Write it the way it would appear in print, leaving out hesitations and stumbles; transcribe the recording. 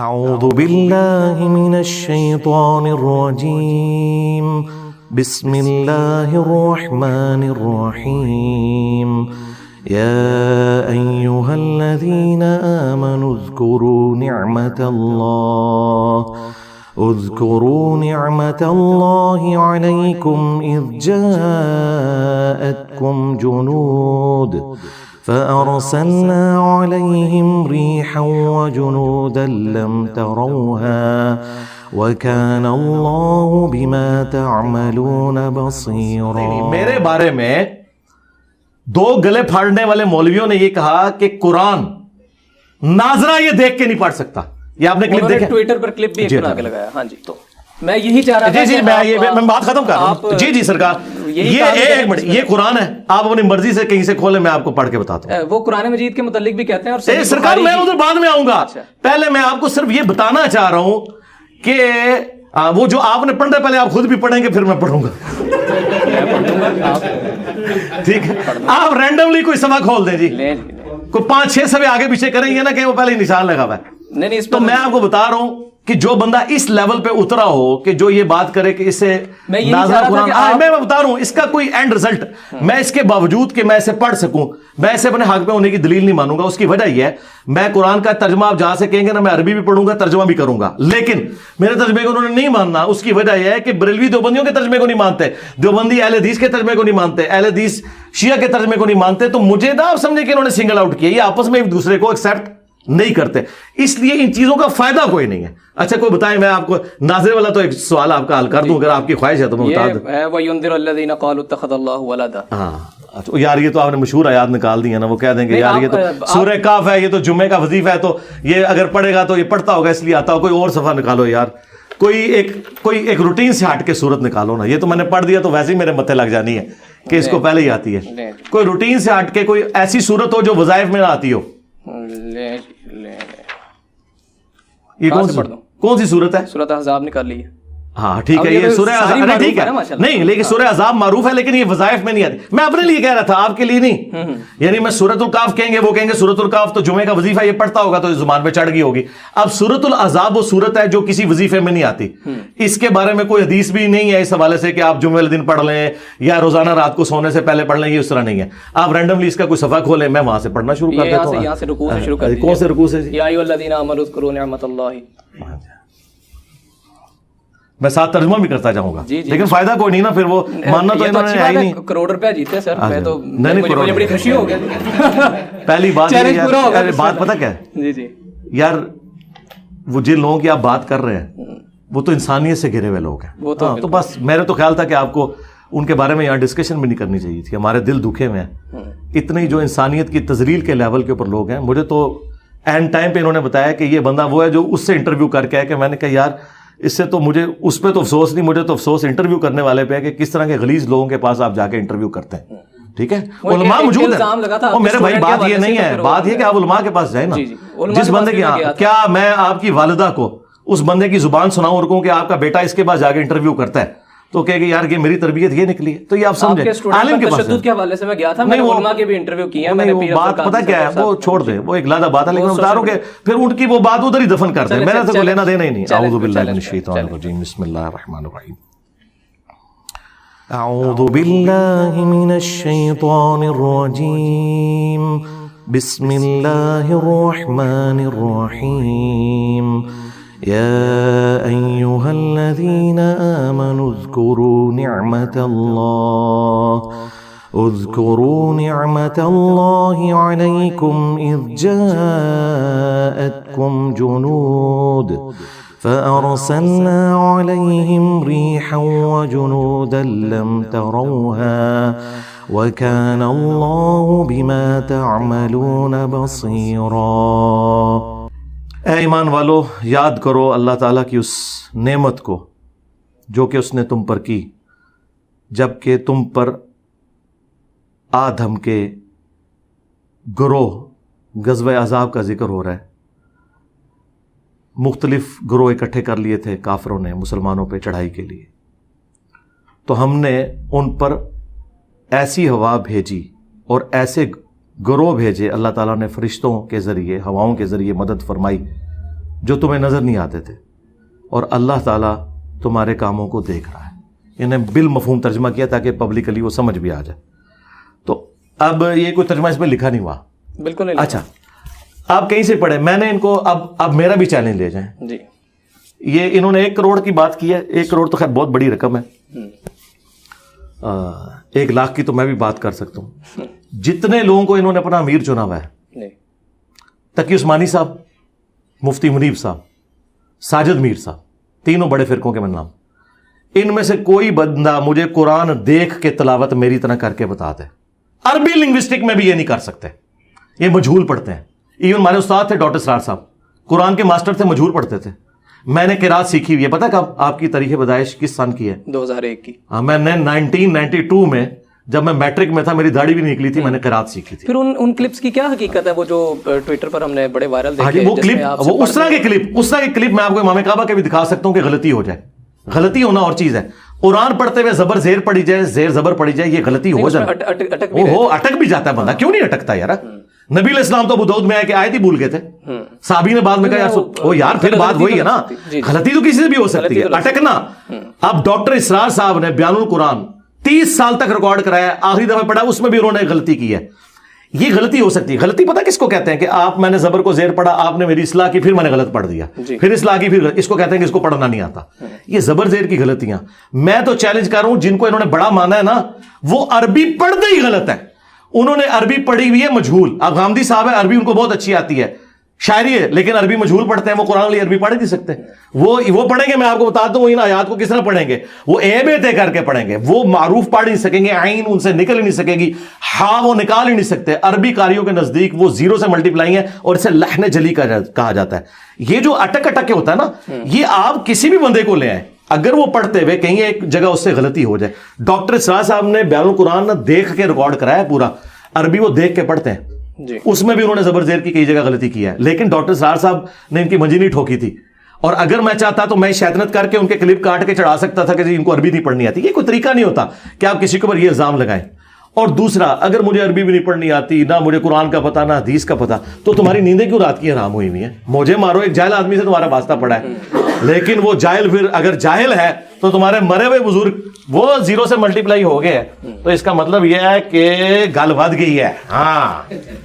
اعوذ باللہ من الشیطان الرجیم بسم اللہ الرحمن الرحیم یا ایہا الذین آمنوا اذکروا نعمت اللہ علیکم اذ جاءتکم جنود فأرسلنا عليهم ريحا وجنودا لم تروها وكان الله بما تعملون بصيرا۔ میرے بارے میں دو گلے پھاڑنے والے مولویوں نے یہ کہا کہ قرآن ناظرہ یہ دیکھ کے نہیں پڑھ سکتا۔ یہ آپ نے کلپ دیکھا؟ ٹویٹر پر کلپ بھی ایک بنا کے لگایا۔ ہاں جی، تو میں یہی چاہ رہا تھا جی میں بات ختم کر رہا ہوں۔ جی سرکار، یہ ایک منٹ، یہ قرآن ہے، آپ اپنی مرضی سے کہیں سے کھولیں، میں آپ کو پڑھ کے بتاتا ہوں۔ وہ قرآن مجید کے متعلق بھی کہتے ہیں اور سرکار میں ادھر بعد میں آؤں گا، پہلے میں آپ کو صرف یہ بتانا چاہ رہا ہوں کہ وہ جو آپ نے پڑھنا ہے پہلے آپ خود بھی پڑھیں گے پھر میں پڑھوں گا، ٹھیک ہے؟ آپ رینڈملی کوئی صفحہ کھول دیں جی، کوئی 5-6 صفحے آگے پیچھے کریں گے نا کہ وہ پہلے نشان لگا ہوا ہے۔ تو میں آپ کو بتا رہا ہوں کہ جو بندہ اس لیول پہ اترا ہو کہ جو یہ بات کرے کہ اس سے نازلہ قرآن، میں بتا رہا ہوں اس کا کوئی اینڈ رزلٹ، میں اس کے باوجود کہ میں اسے پڑھ سکوں میں اسے اپنے حق پہ ہونے کی دلیل نہیں مانوں گا۔ اس کی وجہ یہ ہے میں قرآن کا ترجمہ آپ جہاں سے کہیں گے نا، میں عربی بھی پڑھوں گا، ترجمہ بھی کروں گا، لیکن میرے ترجمے کو انہوں نے نہیں ماننا۔ اس کی وجہ یہ ہے کہ بریلوی دیوبندیوں کے ترجمے کو نہیں مانتے، دیوبندی اہل حدیث کے ترجمے کو نہیں مانتے، اہل حدیث شیعہ کے ترجمے کو نہیں مانتے، تو مجھے نہ آپ سمجھے کہ انہوں نے سنگل آؤٹ کیا، یہ آپس میں ایک دوسرے کو ایکسیپٹ نہیں کرتے، اس لیے ان چیزوں کا فائدہ کوئی نہیں ہے۔ اچھا کوئی بتائیں، میں آپ کو ناظر والا تو ایک سوال آپ کا حل کر دوں اگر آپ کی خواہش ہے تو میں بتا دوں۔ وَيُنذِرُ الَّذِينَ قَالُوا اتَّخَذَ اللَّهُ وَلَدًا۔ ہاں یار یہ تو آپ نے مشہور آیات نکال دی ہے نا، وہ کہہ دیں گے یار یہ تو سورہ کاف ہے، یہ تو جمعے کا وظیفہ ہے، تو یہ اگر پڑھے گا تو یہ پڑھتا ہوگا اس لیے آتا ہو۔ کوئی اور صفحہ نکالو یار، کوئی ایک روٹین سے ہٹ کے صورت نکالو نا، یہ تو میں نے پڑھ دیا تو ویسے ہی میرے متھے لگ جانی ہے کہ اس کو پہلے ہی آتی ہے۔ کوئی روٹین سے ہٹ کے کوئی ایسی صورت ہو جو وظائف میں نہ آتی ہو۔ یہ کون سی صورت ہے؟ سورۃ احزاب نکال لی ہے۔ ہاں ٹھیک ہے، یہ سورہ احزاب ٹھیک ہے نہیں، لیکن سورہ احزاب معروف ہے لیکن یہ وظائف میں نہیں آتی۔ میں اپنے لیے کہہ رہا تھا، آپ کے لیے نہیں، یعنی میں سورۃ الکاف کہیں گے، وہ کہیں گے سورۃ الکاف تو جمعے کا وظیفہ یہ پڑھتا ہوگا تو زبان پہ چڑھ گئی ہوگی۔ اب سورۃ الاحزاب وہ سورت ہے جو کسی وظیفے میں نہیں آتی، اس کے بارے میں کوئی حدیث بھی نہیں ہے اس حوالے سے کہ آپ جمعے والے دن پڑھ لیں یا روزانہ رات کو سونے سے پہلے پڑھ لیں، یہ اس طرح نہیں ہے۔ آپ رینڈملی اس کا کوئی صفحہ کھولیں، میں وہاں سے پڑھنا شروع کر دیتا ہوں۔ یہاں سے رکوع سے شروع کر کون سے رکوع سے؟ یا ایھا الذین آمنوا اذکروا نعمت اللہ۔ میں ساتھ ترجمہ بھی کرتا جاؤں گا، لیکن فائدہ کوئی نہیں نا، پھر وہ ماننا تو انہوں نے ہے ہی نہیں۔ کروڑ روپے جیتے سر، میں تو نہیں، بڑی خوشی ہو گئی۔ پہلی بات بات پتہ کیا ہے جی یار، وہ جن لوگوں کی آپ بات کر رہے ہیں وہ تو انسانیت سے گھرے ہوئے لوگ ہیں، تو بس میرے تو خیال تھا کہ آپ کو ان کے بارے میں یہاں ڈسکشن بھی نہیں کرنی چاہیے تھی۔ ہمارے دل دکھے ہوئے ہیں، اتنی جو انسانیت کی تذلیل کے لیول کے اوپر لوگ ہیں۔ مجھے تو اینڈ ٹائم پہ انہوں نے بتایا کہ یہ بندہ وہ ہے جو اس سے انٹرویو کر کے ہے، کہ میں نے کہا یار اس سے تو مجھے اس پہ تو افسوس نہیں، مجھے تو افسوس انٹرویو کرنے والے پہ ہے کہ کس طرح کے غلیظ لوگوں کے پاس آپ جا کے انٹرویو کرتے ہیں، ٹھیک ہے؟ علماء موجود ہیں، اور میرے بھائی بات یہ نہیں ہے، بات یہ کہ آپ علماء کے پاس جائیں نا۔ جس بندے کی کیا میں آپ کی والدہ کو اس بندے کی زبان سناؤں اور کہوں کہ آپ کا بیٹا اس کے پاس جا کے انٹرویو کرتا ہے تو کہے کہ یار یہ میری تربیت یہ نکلی ہے، تو یہ آپ سمجھیں عالم کے پاس تشدد کے حوالے سے میں گیا تھا، میں نے علماء کے بھی انٹرویو کیے ہیں، میں نے بات پتہ کیا ہے وہ چھوڑ دیں، وہ ایک لادہ بات ہے، لیکن بتا رہا ہوں کہ پھر ان کی وہ بات ادھر ہی دفن کر دیں، میرے سے کوئی لینا دینا ہی نہیں۔ اعوذ باللہ من الشیطان الرجیم، بسم اللہ الرحمن الرحیم۔ اعوذ باللہ من الشیطان الرجیم بسم اللہ الرحمن الرحیم يا أيها الذين آمنوا اذكروا نعمة الله عليكم إذ جاءتكم جنود فأرسلنا عليهم ريحا وجنودا لم تروها وكان الله بما تعملون بصيرا۔ اے ایمان والو، یاد کرو اللہ تعالیٰ کی اس نعمت کو جو کہ اس نے تم پر کی جب کہ تم پر آدم کے گروہ غزوہ احزاب کا ذکر ہو رہا ہے۔ مختلف گروہ اکٹھے کر لیے تھے کافروں نے مسلمانوں پہ چڑھائی کے لیے، تو ہم نے ان پر ایسی ہوا بھیجی اور ایسے گروہ بھیجے، اللہ تعالیٰ نے فرشتوں کے ذریعے، ہواؤں کے ذریعے مدد فرمائی جو تمہیں نظر نہیں آتے تھے, اور اللہ تعالیٰ تمہارے کاموں کو دیکھ رہا ہے. انہیں بالمفہوم ترجمہ کیا تاکہ پبلکلی وہ سمجھ بھی آ جائے. تو اب یہ کوئی ترجمہ اس میں لکھا نہیں ہوا, بالکل نہیں. اچھا آپ کہیں سے پڑھے, میں نے ان کو اب میرا بھی چیلنج لے جائیں جی. یہ انہوں نے 1 کروڑ کی بات کی ہے. 1 کروڑ تو خیر بہت بڑی رقم ہے, 1 لاکھ کی تو میں بھی بات کر سکتا ہوں. جتنے لوگوں کو انہوں نے اپنا امیر چنا ہوا ہے, تقی عثمانی صاحب, مفتی منیب صاحب, ساجد میر صاحب, تینوں بڑے فرقوں کے میں نام, ان میں سے کوئی بندہ مجھے قرآن دیکھ کے تلاوت میری طرح کر کے بتا دے. عربی لنگوسٹک میں بھی یہ نہیں کر سکتے, یہ مجہول پڑھتے ہیں. ایون ہمارے استاد تھے ڈاکٹر اسرار صاحب, قرآن کے ماسٹر تھے, مجہول پڑھتے تھے. میں نے قرات سیکھی ہوئی ہے, پتہ کب آپ کی تاریخ پیدائش کس سن کی ہے؟ 2001 کی. ہاں, میں نے 1992 میں جب میں میٹرک میں تھا, میری داڑھی بھی نہیں نکلی تھی, میں نے قرات سیکھی تھی. پھر ان کلپس کی کیا حقیقت ہے وہ جو ٹویٹر پر ہم نے بڑے وائرل دیکھے؟ وہ کلپ, وہ اس طرح کے کلپ میں آپ کو امام کعبہ کے بھی دکھا سکتا ہوں کہ غلطی ہو جائے. غلطی ہونا اور چیز ہے. قرآن پڑھتے ہوئے زبر زیر پڑھی جائے, زیر زبر پڑھی جائے, یہ غلطی ہو جائے. اٹک بھی جاتا ہے بندہ, کیوں نہیں اٹکتا یار؟ نبی علیہ السلام تو ابو داؤد میں آئے کہ آیت ہی بھول گئے تھے, صحابی نے بعد میں کہا یار پھر بات وہی ہے نا, غلطی تو کسی سے بھی ہو سکتی ہے, اٹکنا. اب ڈاکٹر اسرار صاحب نے بیان القرآن 30 سال تک ریکارڈ کرایا, آخری دفعہ پڑھا اس میں بھی انہوں نے غلطی کی ہے. یہ غلطی ہو سکتی ہے. غلطی پتہ کس کو کہتے ہیں؟ کہ میں نے زبر کو زیر پڑھا, آپ نے میری اصلاح کی, پھر میں نے غلط پڑھ دیا, پھر اصلاح کی, پھر اس کو کہتے ہیں کہ اس کو پڑھنا نہیں آتا. یہ زبر زیر کی غلطیاں. میں تو چیلنج کر رہا ہوں, جن کو انہوں نے بڑا مانا ہے نا, وہ عربی پڑھتے ہی غلط ہے. انہوں نے عربی پڑھی ہوئی ہے مجہول. اب غامدی صاحب ہے, عربی ان کو بہت اچھی آتی ہے, شاعری ہے, لیکن عربی مجہول پڑھتے ہیں. وہ قرآن علی عربی پڑھ نہیں سکتے. وہ پڑھیں گے, میں آپ کو بتا دوں ان آیات کو کس طرح پڑھیں گے. وہ اے بے تے کر کے پڑھیں گے. وہ معروف پڑھ نہیں سکیں گے, عین ان سے نکل ہی نہیں سکے گی, ہاں وہ نکال ہی نہیں سکتے. عربی قاریوں کے نزدیک وہ 0 سے ملٹیپلائی ہے, اور اسے لحن جلی کہا جاتا ہے. یہ جو اٹک کے ہوتا ہے نا, یہ آپ کسی بھی بندے کو لے آئیں, اگر وہ پڑھتے ہوئے کہیں ایک جگہ اس سے غلطی ہو جائے. ڈاکٹر اسرار صاحب نے بیان القرآن دیکھ کے ریکارڈ کرایا پورا, عربی وہ دیکھ کے پڑھتے ہیں, اس میں بھی انہوں نے زبر زیر کی کئی جگہ غلطی کی ہے. لیکن ڈاکٹر اسرار صاحب نے ان کی منجی نہیں ٹھوکی تھی, اور اگر میں چاہتا تو میں شیطنت کر کے ان کے کلپ کاٹ کے چڑھا سکتا تھا کہ جی ان کو عربی نہیں پڑھنی آتی. یہ کوئی طریقہ نہیں ہوتا کہ آپ کسی کے اوپر یہ الزام لگائیں. اور دوسرا, اگر مجھے عربی بھی نہیں پڑھنی آتی, نہ مجھے قرآن کا پتہ, نہ حدیث کا پتہ, تو تمہاری نیندیں کیوں رات کی حرام ہوئی ہوئی ہیں؟ مجھے مارو, ایک جاہل آدمی سے تمہارا واسطہ پڑا ہے, لیکن وہ جاہل پھر اگر جاہل ہے تو تمہارے مرے ہوئے بزرگ وہ 0 سے ملٹیپلائی ہو گئے, تو اس کا مطلب یہ ہے کہ گل ود گئی ہے. ہاں